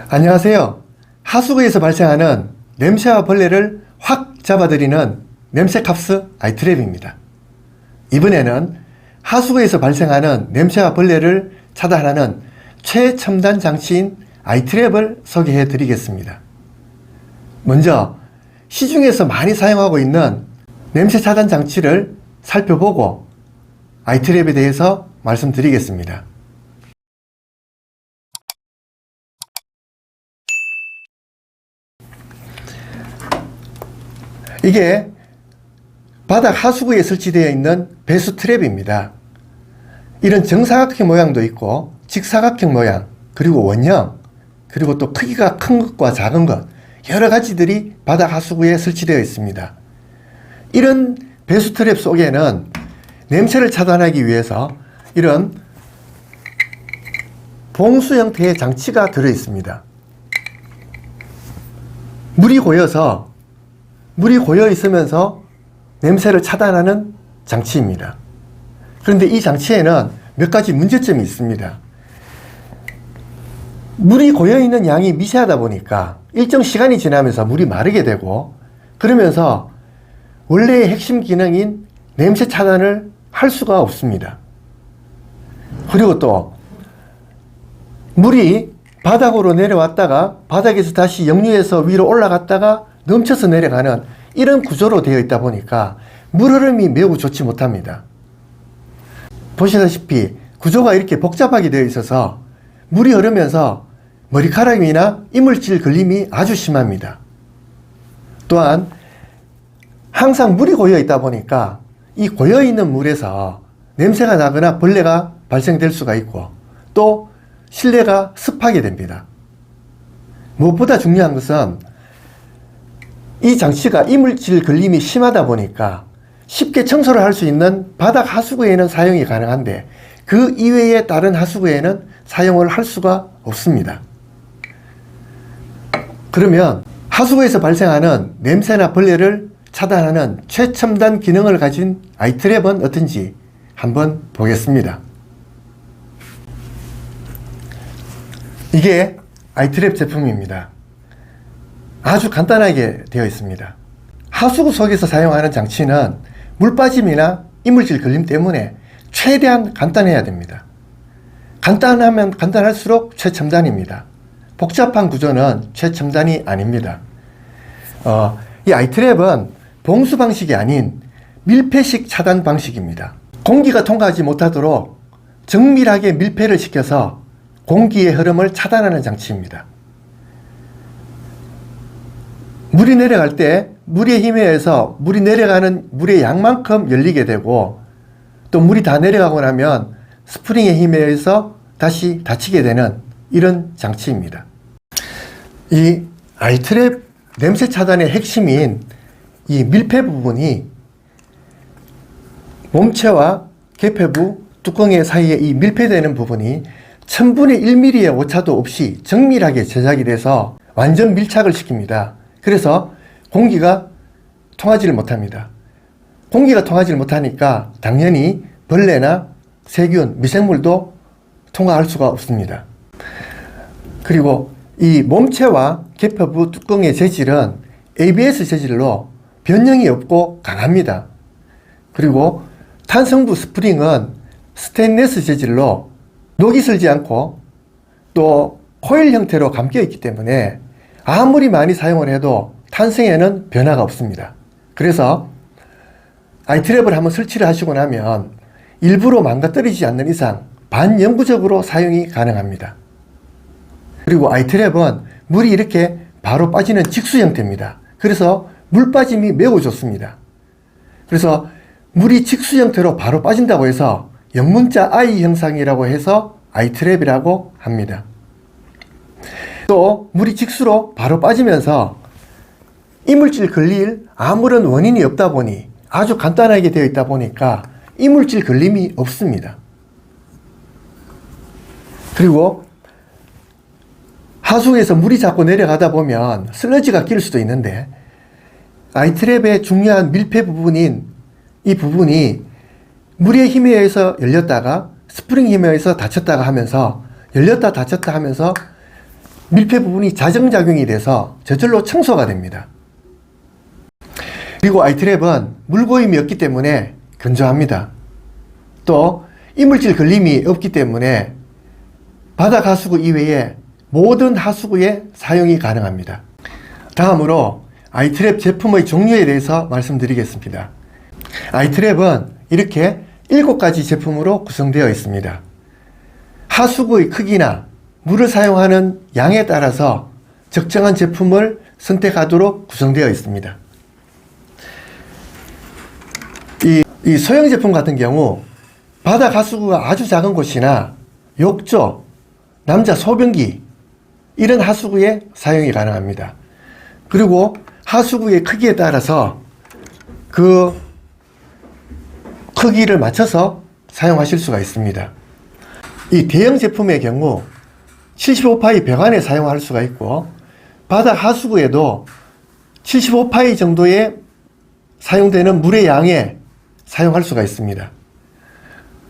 안녕하세요. 하수구에서 발생하는 냄새와 벌레를 확 잡아들이는 냄새캅스 아이트랩입니다. 이번에는 하수구에서 발생하는 냄새와 벌레를 차단하는 최첨단 장치인 아이트랩을 소개해 드리겠습니다. 먼저 시중에서 많이 사용하고 있는 냄새 차단 장치를 살펴보고 아이트랩에 대해서 말씀드리겠습니다. 이게 바닥 하수구에 설치되어 있는 배수 트랩입니다. 이런 정사각형 모양도 있고 직사각형 모양, 그리고 원형, 그리고 또 크기가 큰 것과 작은 것, 여러 가지들이 바닥 하수구에 설치되어 있습니다. 이런 배수 트랩 속에는 냄새를 차단하기 위해서 이런 봉수 형태의 장치가 들어 있습니다. 물이 고여 있으면서 냄새를 차단하는 장치입니다. 그런데 이 장치에는 몇 가지 문제점이 있습니다. 물이 고여 있는 양이 미세하다 보니까 일정 시간이 지나면서 물이 마르게 되고, 그러면서 원래의 핵심 기능인 냄새 차단을 할 수가 없습니다. 그리고 또 물이 바닥으로 내려왔다가 바닥에서 다시 역류해서 위로 올라갔다가 넘쳐서 내려가는 이런 구조로 되어 있다 보니까 물 흐름이 매우 좋지 못합니다. 보시다시피 구조가 이렇게 복잡하게 되어 있어서 물이 흐르면서 머리카락이나 이물질 걸림이 아주 심합니다. 또한 항상 물이 고여 있다 보니까 이 고여 있는 물에서 냄새가 나거나 벌레가 발생될 수가 있고, 또 실내가 습하게 됩니다. 무엇보다 중요한 것은 이 장치가 이물질 걸림이 심하다 보니까 쉽게 청소를 할 수 있는 바닥 하수구에는 사용이 가능한데 그 이외의 다른 하수구에는 사용을 할 수가 없습니다. 그러면 하수구에서 발생하는 냄새나 벌레를 차단하는 최첨단 기능을 가진 아이트랩은 어떤지 한번 보겠습니다. 이게 아이트랩 제품입니다. 아주 간단하게 되어 있습니다. 하수구 속에서 사용하는 장치는 물 빠짐이나 이물질 걸림 때문에 최대한 간단해야 됩니다. 간단하면 간단할수록 최첨단입니다. 복잡한 구조는 최첨단이 아닙니다. 이 아이트랩은 봉수 방식이 아닌 밀폐식 차단 방식입니다. 공기가 통과하지 못하도록 정밀하게 밀폐를 시켜서 공기의 흐름을 차단하는 장치입니다. 물이 내려갈 때 물의 힘에 의해서 물이 내려가는 물의 양만큼 열리게 되고, 또 물이 다 내려가고 나면 스프링의 힘에 의해서 다시 닫히게 되는 이런 장치입니다. 이 아이트랩 냄새 차단의 핵심인 이 밀폐 부분이 몸체와 개폐부 뚜껑의 사이에 이 밀폐되는 부분이 1000분의 1mm의 오차도 없이 정밀하게 제작이 돼서 완전 밀착을 시킵니다. 그래서 공기가 통하지를 못합니다. 공기가 통하지를 못하니까 당연히 벌레나 세균, 미생물도 통과할 수가 없습니다. 그리고 이 몸체와 개폐부 뚜껑의 재질은 ABS 재질로 변형이 없고 강합니다. 그리고 탄성부 스프링은 스테인리스 재질로 녹이 슬지 않고 또 코일 형태로 감겨 있기 때문에 아무리 많이 사용을 해도 탄성에는 변화가 없습니다. 그래서 아이트랩을 한번 설치를 하시고 나면 일부러 망가뜨리지 않는 이상 반영구적으로 사용이 가능합니다. 그리고 아이트랩은 물이 이렇게 바로 빠지는 직수 형태입니다. 그래서 물 빠짐이 매우 좋습니다. 그래서 물이 직수 형태로 바로 빠진다고 해서 영문자 I 형상이라고 해서 아이트랩이라고 합니다. 또 물이 직수로 바로 빠지면서 이물질 걸릴 아무런 원인이 없다 보니 아주 간단하게 되어 있다 보니까 이물질 걸림이 없습니다. 그리고 하수구에서 물이 자꾸 내려가다 보면 슬러지가 낄 수도 있는데 아이트랩의 중요한 밀폐 부분인 이 부분이 물의 힘에 의해서 열렸다가 스프링 힘에 의해서 닫혔다가 하면서 열렸다 닫혔다 하면서 밀폐 부분이 자정작용이 돼서 저절로 청소가 됩니다. 그리고 아이트랩은 물고임이 없기 때문에 건조합니다. 또 이물질 걸림이 없기 때문에 바닥 하수구 이외에 모든 하수구에 사용이 가능합니다. 다음으로 아이트랩 제품의 종류에 대해서 말씀드리겠습니다. 아이트랩은 이렇게 7가지 제품으로 구성되어 있습니다. 하수구의 크기나 물을 사용하는 양에 따라서 적정한 제품을 선택하도록 구성되어 있습니다. 이 소형 제품 같은 경우 바닥 하수구가 아주 작은 곳이나 욕조, 남자 소변기 이런 하수구에 사용이 가능합니다. 그리고 하수구의 크기에 따라서 그 크기를 맞춰서 사용하실 수가 있습니다. 이 대형 제품의 경우 75파이 배관에 사용할 수가 있고 바닥 하수구에도 75파이 정도의 사용되는 물의 양에 사용할 수가 있습니다.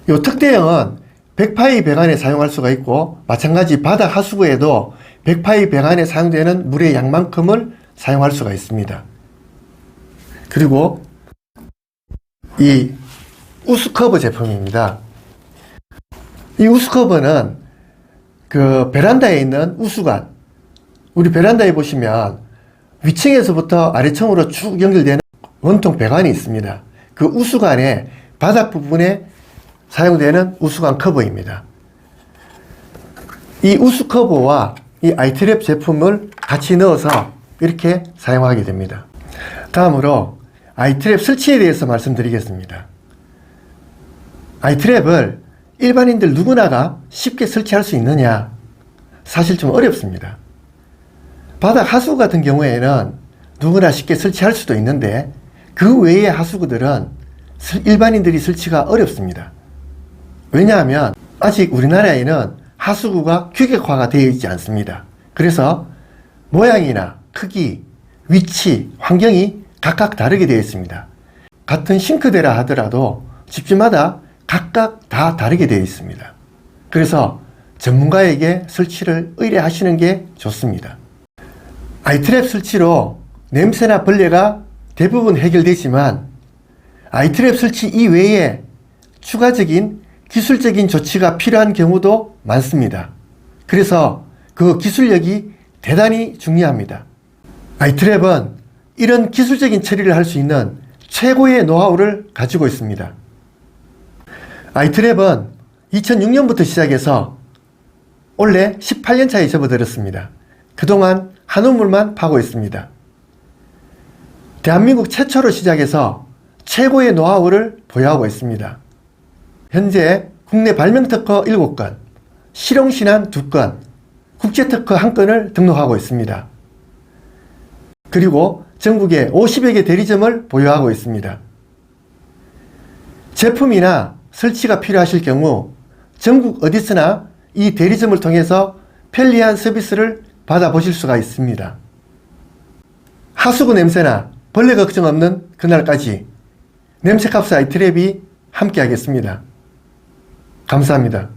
이 특대형은 100파이 배관에 사용할 수가 있고 마찬가지 바닥 하수구에도 100파이 배관에 사용되는 물의 양만큼을 사용할 수가 있습니다. 그리고 이 우스커버 제품입니다. 이 우스커버는 그 베란다에 있는 우수관, 우리 베란다에 보시면 위층에서부터 아래층으로 쭉 연결되는 원통 배관이 있습니다. 그 우수관의 바닥 부분에 사용되는 우수관 커버입니다. 이 우수 커버와 이 아이트랩 제품을 같이 넣어서 이렇게 사용하게 됩니다. 다음으로 아이트랩 설치에 대해서 말씀드리겠습니다. 아이트랩을 일반인들 누구나가 쉽게 설치할 수 있느냐? 사실 좀 어렵습니다. 바닥 하수구 같은 경우에는 누구나 쉽게 설치할 수도 있는데 그 외의 하수구들은 일반인들이 설치가 어렵습니다. 왜냐하면 아직 우리나라에는 하수구가 규격화가 되어 있지 않습니다. 그래서 모양이나 크기, 위치, 환경이 각각 다르게 되어 있습니다. 같은 싱크대라 하더라도 집집마다 각각 다 다르게 되어 있습니다. 그래서 전문가에게 설치를 의뢰하시는 게 좋습니다. 아이트랩 설치로 냄새나 벌레가 대부분 해결되지만 아이트랩 설치 이외에 추가적인 기술적인 조치가 필요한 경우도 많습니다. 그래서 그 기술력이 대단히 중요합니다. 아이트랩은 이런 기술적인 처리를 할 수 있는 최고의 노하우를 가지고 있습니다. 아이트랩은 2006년부터 시작해서 올해 18년 차에 접어들었습니다. 그동안 한우물만 파고 있습니다. 대한민국 최초로 시작해서 최고의 노하우를 보유하고 있습니다. 현재 국내 발명 특허 7건, 실용 신안 2건, 국제 특허 1건을 등록하고 있습니다. 그리고 전국에 50여 개 대리점을 보유하고 있습니다. 제품이나 설치가 필요하실 경우 전국 어디서나 이 대리점을 통해서 편리한 서비스를 받아보실 수가 있습니다. 하수구 냄새나 벌레 걱정 없는 그날까지 냄새캅스 아이트랩이 함께 하겠습니다. 감사합니다.